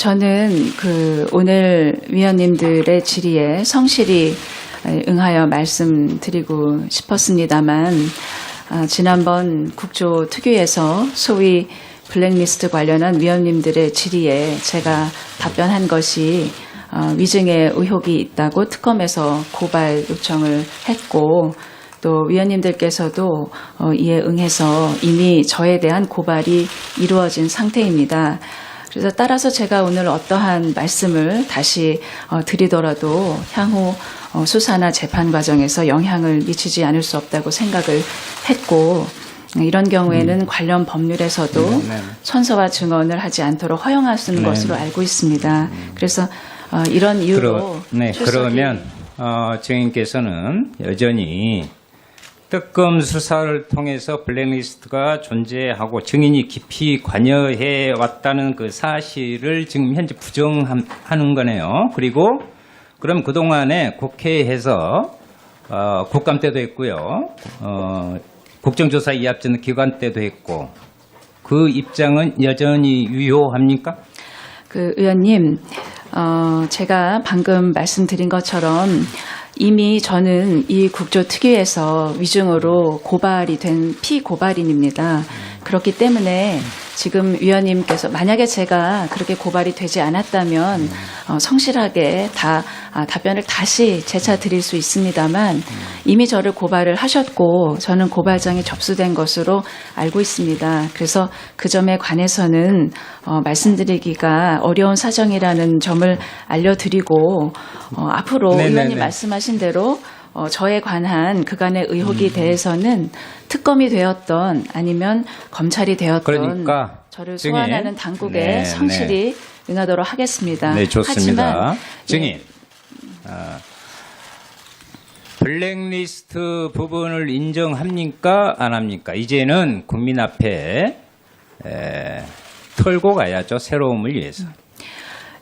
저는 오늘 위원님들의 질의에 성실히 응하여 말씀드리고 싶었습니다만, 지난번 국조특위에서 소위 블랙리스트 관련한 위원님들의 질의에 제가 답변한 것이 위증의 의혹이 있다고 특검에서 고발 요청을 했고, 또 위원님들께서도 이에 응해서 이미 저에 대한 고발이 이루어진 상태입니다. 그래서 따라서 제가 오늘 어떠한 말씀을 다시 드리더라도 향후 수사나 재판 과정에서 영향을 미치지 않을 수 없다고 생각을 했고, 이런 경우에는 관련 법률에서도 선서와 증언을 하지 않도록 허용하는 것으로 알고 있습니다. 그래서 이런 이유로 그러면 증인께서는 여전히 특검 수사를 통해서 블랙리스트가 존재하고 증인이 깊이 관여해 왔다는 그 사실을 지금 현재 부정하는 거네요. 그리고 그럼 그동안에 국회에서 국감 때도 했고요. 국정조사 이합전 기관 때도 했고, 그 입장은 여전히 유효합니까? 의원님, 제가 방금 말씀드린 것처럼 이미 저는 이 국조특위에서 위증으로 고발이 된 피고발인입니다. 그렇기 때문에 지금 위원님께서 만약에 제가 그렇게 고발이 되지 않았다면 성실하게 답변을 다시 재차 드릴 수 있습니다만, 이미 저를 고발을 하셨고 저는 고발장이 접수된 것으로 알고 있습니다. 그래서 그 점에 관해서는 말씀드리기가 어려운 사정이라는 점을 알려드리고, 앞으로 의원님 말씀하신 대로 저에 관한 그간의 의혹에 대해서는 특검이 되었던 아니면 검찰이 되었던 그러니까 저를 소환하는 당국에 성실히 응하도록 하겠습니다. 네, 좋습니다. 하지만 증인, 블랙리스트 부분을 인정합니까? 안 합니까? 이제는 국민 앞에 털고 가야죠. 새로움을 위해서.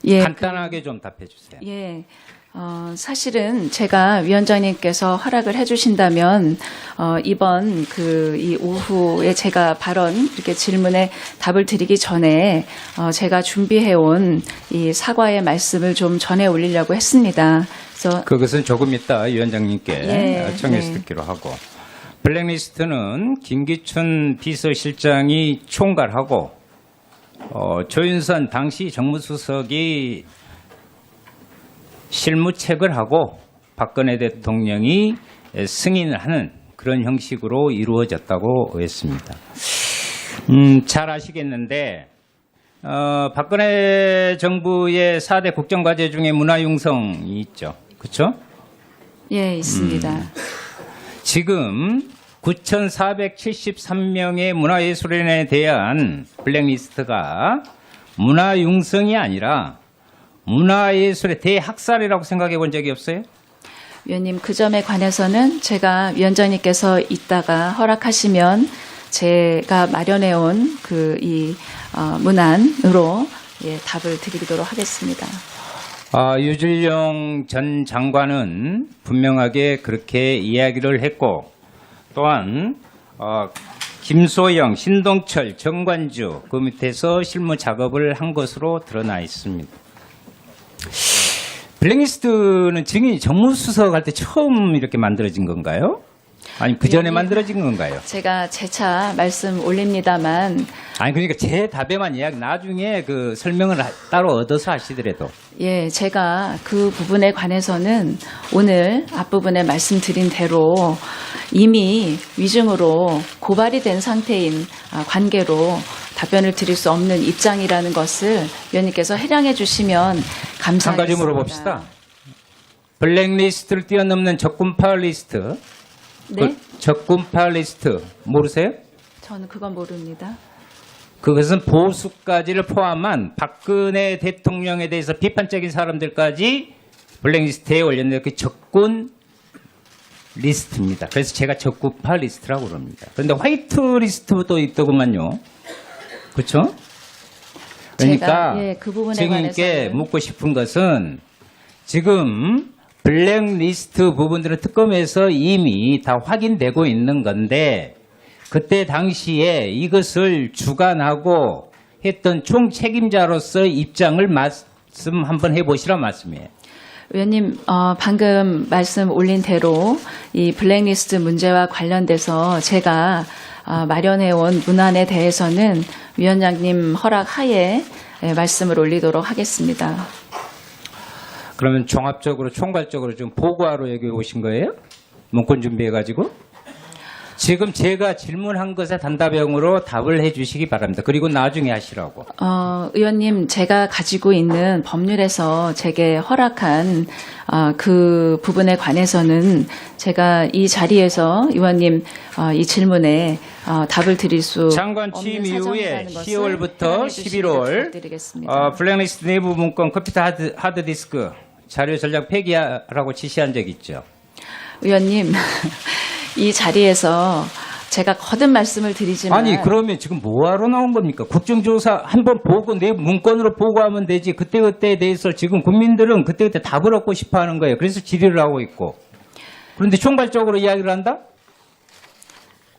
간단하게 좀 답해 주세요. 사실은 제가 위원장님께서 허락을 해주신다면 이번 이 오후에 제가 발언 이렇게 질문에 답을 드리기 전에 제가 준비해온 이 사과의 말씀을 좀 전해 올리려고 했습니다. 그래서 그것은 조금 이따 위원장님께 청해서 듣기로 하고, 블랙리스트는 김기춘 비서실장이 총괄하고 조윤선 당시 정무수석이 실무책을 하고 박근혜 대통령이 승인을 하는 그런 형식으로 이루어졌다고 했습니다. 잘 아시겠는데 박근혜 정부의 4대 국정과제 중에 문화융성이 있죠. 그렇죠? 예, 있습니다. 지금 9,473명의 문화예술인에 대한 블랙리스트가 문화융성이 아니라 문화예술의 대학살이라고 생각해 본 적이 없어요? 위원님, 그 점에 관해서는 제가 위원장님께서 이따가 허락하시면 제가 마련해온 이 문안으로 답을 드리도록 하겠습니다. 유진룡 전 장관은 분명하게 그렇게 이야기를 했고, 또한 김소영, 신동철, 정관주 그 밑에서 실무 작업을 한 것으로 드러나 있습니다. 블랙리스트는 증인이 정무수석 할 때 처음 이렇게 만들어진 건가요? 아니 그 전에 만들어진 건가요? 제가 재차 말씀 올립니다만. 아니 그러니까 제 답에만 이야기 나중에 그 설명을 따로 얻어서 하시더라도. 예, 제가 그 부분에 관해서는 오늘 앞부분에 말씀드린 대로 이미 위증으로 고발이 된 상태인 관계로 답변을 드릴 수 없는 입장이라는 것을 위원님께서 해량해 주시면 감사하겠습니다. 한 가지 물어봅시다. 블랙리스트를 뛰어넘는 적군파 리스트. 네? 적군파 리스트 모르세요? 저는 그건 모릅니다. 그것은 보수까지를 포함한 박근혜 대통령에 대해서 비판적인 사람들까지 블랙리스트에 올렸는데 그 적군 리스트입니다. 그래서 제가 적군파 리스트라고 그럽니다. 그런데 화이트 리스트도 있더구만요. 그렇죠? 그러니까 그 부분에 증인께 관해서는 묻고 싶은 것은 지금 블랙리스트 부분들은 특검에서 이미 다 확인되고 있는 건데, 그때 당시에 이것을 주관하고 했던 총책임자로서 입장을 말씀 한번 해보시라 말씀이에요. 의원님, 방금 말씀 올린 대로 이 블랙리스트 문제와 관련돼서 제가 마련해온 문안에 대해서는 위원장님 허락 하에 말씀을 올리도록 하겠습니다. 그러면 종합적으로 총괄적으로 좀 보고하러 여기 오신 거예요? 문건 준비해가지고? 지금 제가 질문한 것에 단답형으로 답을 해주시기 바랍니다. 그리고 나중에 하시라고. 의원님, 제가 가지고 있는 법률에서 제게 허락한 그 부분에 관해서는 제가 이 자리에서 의원님 이 질문에 답을 드릴 수 장관 취임 없는 이후에 사정이라는 것을 10월부터 해명해 주시기를 11월 부탁드리겠습니다. 블랙리스트 내부 문건 컴퓨터 하드디스크 자료 전략 폐기하라고 지시한 적 있죠. 의원님, 이 자리에서 제가 거듭 말씀을 드리지만 아니 그러면 지금 뭐하러 나온 겁니까? 국정조사 한번 보고 내 문건으로 보고하면 되지. 그때그때에 대해서 지금 국민들은 그때그때 답을 얻고 싶어하는 거예요. 그래서 질의를 하고 있고. 그런데 총괄적으로 이야기를 한다?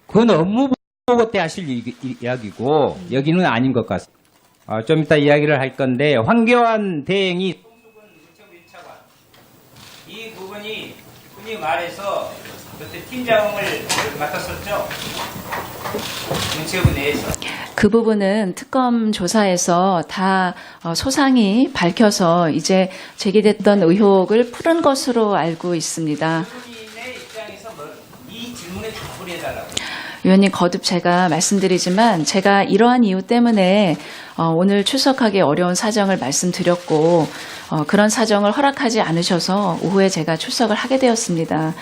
그건 업무 보고 때 하실 이야기고 여기는 아닌 것 같습니다. 좀 이따 이야기를 할 건데 황교안 대행이 이 부분이 흔히 말해서 그때 팀장을 맡았었죠. 문체부 내에서. 그 부분은 특검 조사에서 다 소상히 밝혀서 이제 제기됐던 의혹을 푸는 것으로 알고 있습니다. 국민의 입장에서 이 질문에 답을 해달라고. 의원님, 거듭 제가 말씀드리지만 제가 이러한 이유 때문에 오늘 출석하기 어려운 사정을 말씀드렸고 그런 사정을 허락하지 않으셔서 오후에 제가 출석을 하게 되었습니다.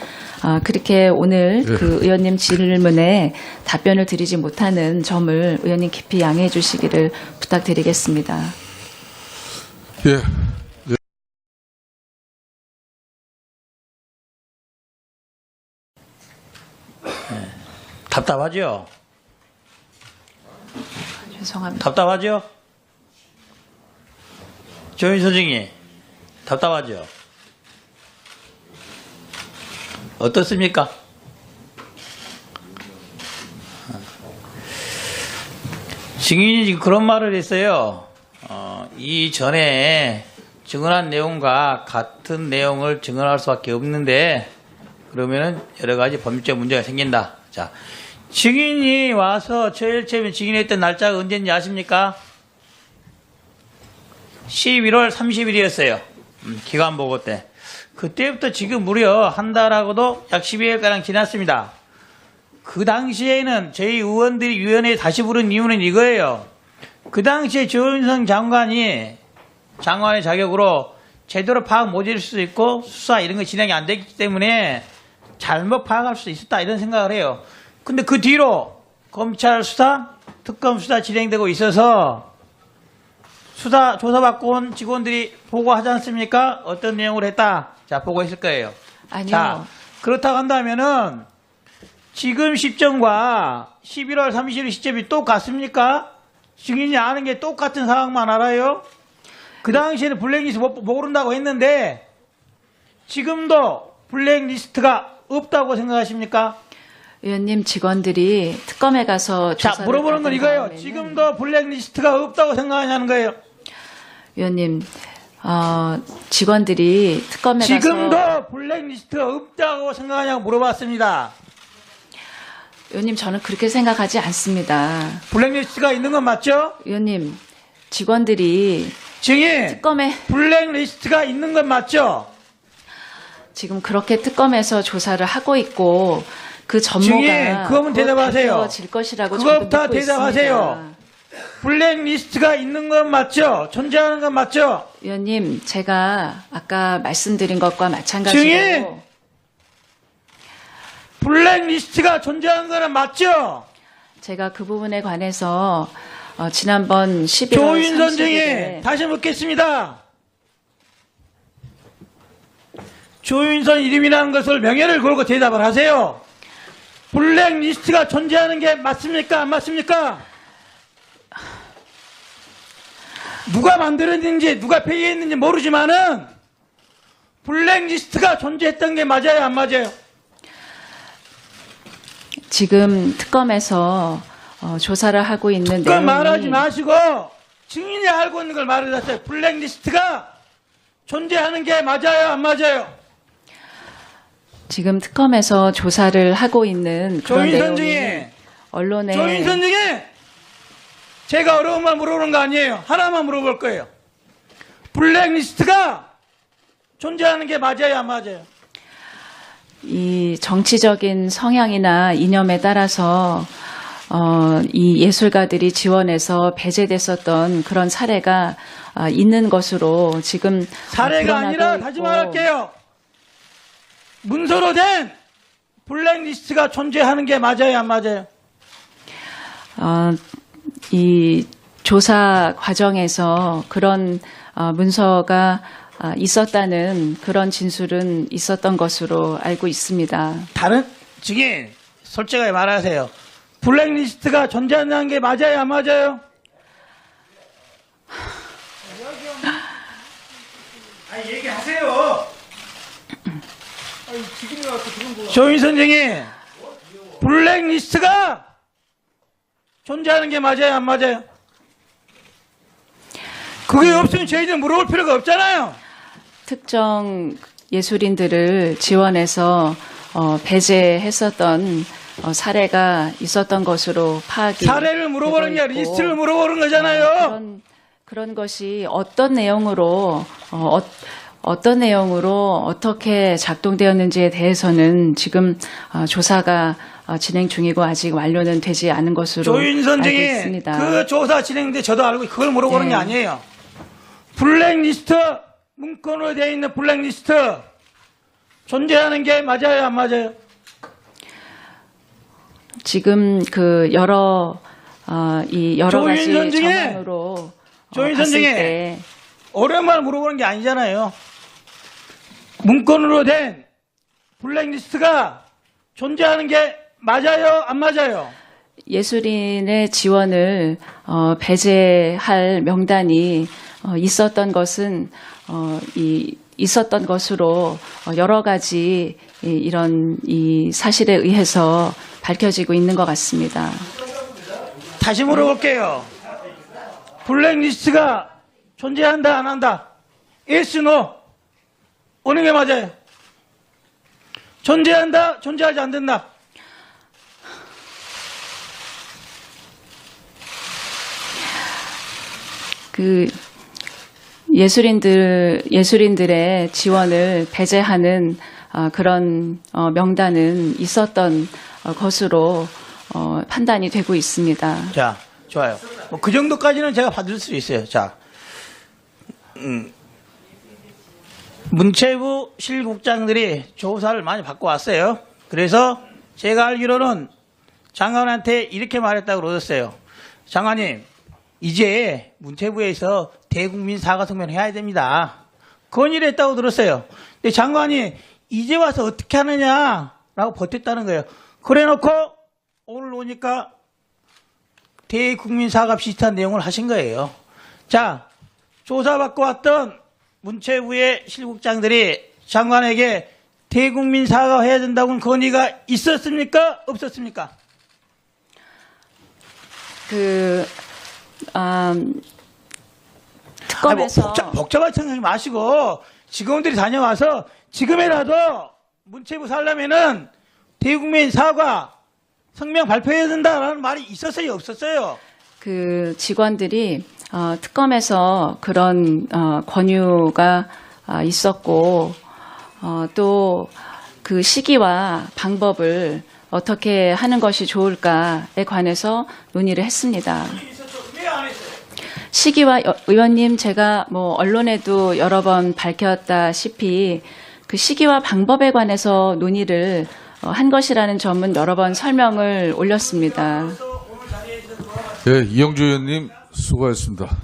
그렇게 오늘 그 의원님 질문에 답변을 드리지 못하는 점을 의원님 깊이 양해해 주시기를 부탁드리겠습니다. 예. 답답하죠? 죄송합니다. 답답하죠? 조윤 선생님, 답답하죠? 어떻습니까? 증인이 지금 그런 말을 했어요. 이전에 증언한 내용과 같은 내용을 증언할 수밖에 없는데 그러면은 여러 가지 법률적 문제가 생긴다. 자, 증인이 와서 제일 처음에 증인했던 날짜가 언제인지 아십니까? 11월 30일이었어요. 기관 보고 때. 그때부터 지금 무려 한 달하고도 약 12일가량 지났습니다. 그 당시에는 저희 의원들이 위원회에 다시 부른 이유는 이거예요. 그 당시에 조윤선 장관의 자격으로 제대로 파악 못 해줄 수도 있고 수사 이런 거 진행이 안 됐기 때문에 잘못 파악할 수 있었다 이런 생각을 해요. 근데 그 뒤로 검찰 수사, 특검 수사 진행되고 있어서 수사 조사받고 온 직원들이 보고하지 않습니까? 어떤 내용을 했다. 자, 보고했을 거예요. 아니요. 자, 그렇다고 한다면은 지금 시점과 11월 30일 시점이 똑같습니까? 증인이 아는 게 똑같은 상황만 알아요? 그 당시에는 블랙리스트 모른다고 했는데 지금도 블랙리스트가 없다고 생각하십니까? 의원님, 직원들이 특검에 가서 자, 조사를 물어보는 건 받은 이거예요. 다음에는- 지금도 블랙리스트가 없다고 생각하냐는 거예요. 의원님, 직원들이 특검에 가서 지금도 블랙리스트가 없다고 생각하냐고 물어봤습니다. 의원님, 저는 그렇게 생각하지 않습니다. 블랙리스트가 있는 건 맞죠? 의원님, 직원들이 증인, 특검에 블랙리스트가 있는 건 맞죠? 지금 그렇게 특검에서 조사를 하고 있고 그 전모가 증인, 그거면 대답하세요. 질 것이라고 저도 그것부터 믿고 대답하세요. 있습니다. 블랙리스트가 있는 건 맞죠? 존재하는 건 맞죠? 의원님, 제가 아까 말씀드린 것과 마찬가지로 증인! 블랙리스트가 존재하는 거는 맞죠? 제가 그 부분에 관해서 지난번 11월 조윤선 30일에 증인, 다시 묻겠습니다. 조윤선 이름이라는 것을 명예를 걸고 대답을 하세요. 블랙리스트가 존재하는 게 맞습니까? 안 맞습니까? 누가 만들었는지 누가 폐기했는지 모르지만은 블랙리스트가 존재했던 게 맞아요? 안 맞아요? 지금 특검에서 조사를 하고 있는 특검 내용이 말하지 마시고 증인이 알고 있는 걸 말해주세요. 블랙리스트가 존재하는 게 맞아요, 안 맞아요? 지금 특검에서 조사를 하고 있는 그런 조인선 내용이 증인, 언론에 조인선 증인, 제가 어려운 말 물어보는 거 아니에요. 하나만 물어볼 거예요. 블랙리스트가 존재하는 게 맞아요, 안 맞아요? 이 정치적인 성향이나 이념에 따라서 이 예술가들이 지원해서 배제됐었던 그런 사례가 있는 것으로 지금 사례가 드러나고 아니라 다시 있고, 말할게요. 문서로 된 블랙리스트가 존재하는 게 맞아요, 안 맞아요? 이 조사 과정에서 그런 문서가 있었다는 그런 진술은 있었던 것으로 알고 있습니다. 다른 증인 솔직하게 말하세요. 블랙리스트가 존재하는 게 맞아요, 안 맞아요? 아니 얘기하세요. 조인선 증인, 블랙리스트가 존재하는 게 맞아요, 안 맞아요? 그게 없으면 저희들 물어볼 필요가 없잖아요. 특정 예술인들을 지원해서 배제했었던 사례가 있었던 것으로 파악이 사례를 물어보는 게 되고 아니라 있고, 리스트를 물어보는 거잖아요. 그런 것이 어떤 내용으로 어떻게 작동되었는지에 대해서는 지금 조사가 진행 중이고 아직 완료는 되지 않은 것으로 조인선 알고 증인 있습니다. 그 조사 진행인데 저도 알고 그걸 물어보는 네. 게 아니에요. 블랙리스트 문건으로 되어 있는 블랙리스트 존재하는 게 맞아요, 안 맞아요? 지금 그 여러 가지 조인선 증인! 정황으로 조인선 봤을 증인! 때 어려운 말 물어보는 게 아니잖아요. 문건으로 된 블랙리스트가 존재하는 게 맞아요, 안 맞아요? 예술인의 지원을 배제할 명단이 있었던 것은 있었던 것으로 여러 가지 이런 이 사실에 의해서 밝혀지고 있는 것 같습니다. 다시 물어볼게요. 블랙리스트가 존재한다, 안 한다? Yes, no? 어느 게 맞아요? 존재한다, 존재하지 않는다? 그 예술인들의 지원을 배제하는 그런 명단은 있었던 것으로 판단이 되고 있습니다. 자, 좋아요. 뭐 그 정도까지는 제가 받을 수 있어요. 자, 문체부 실국장들이 조사를 많이 받고 왔어요. 그래서 제가 알기로는 장관한테 이렇게 말했다고 그러셨어요. 장관님, 이제 문체부에서 대국민 사과성명 해야 됩니다. 건의를 했다고 들었어요. 근데 장관이 이제 와서 어떻게 하느냐라고 버텼다는 거예요. 그래 놓고 오늘 오니까 대국민 사과 비슷한 내용을 하신 거예요. 자, 조사받고 왔던 문체부의 실국장들이 장관에게 대국민 사과해야 된다고는 건의가 있었습니까? 없었습니까? 특검에서 복잡한 생각하지 마시고 직원들이 다녀와서 지금이라도 문체부 살려면은 대국민 사과 성명 발표해야 된다라는 말이 있었어요, 없었어요? 그 직원들이 특검에서 그런 권유가 있었고 또 그 시기와 방법을 어떻게 하는 것이 좋을까에 관해서 논의를 했습니다. 왜 안 했어요? 시기와 의원님 제가 뭐 언론에도 여러 번 밝혔다시피 그 시기와 방법에 관해서 논의를 한 것이라는 점은 여러 번 설명을 올렸습니다. 예, 이영주 의원님 수고하셨습니다.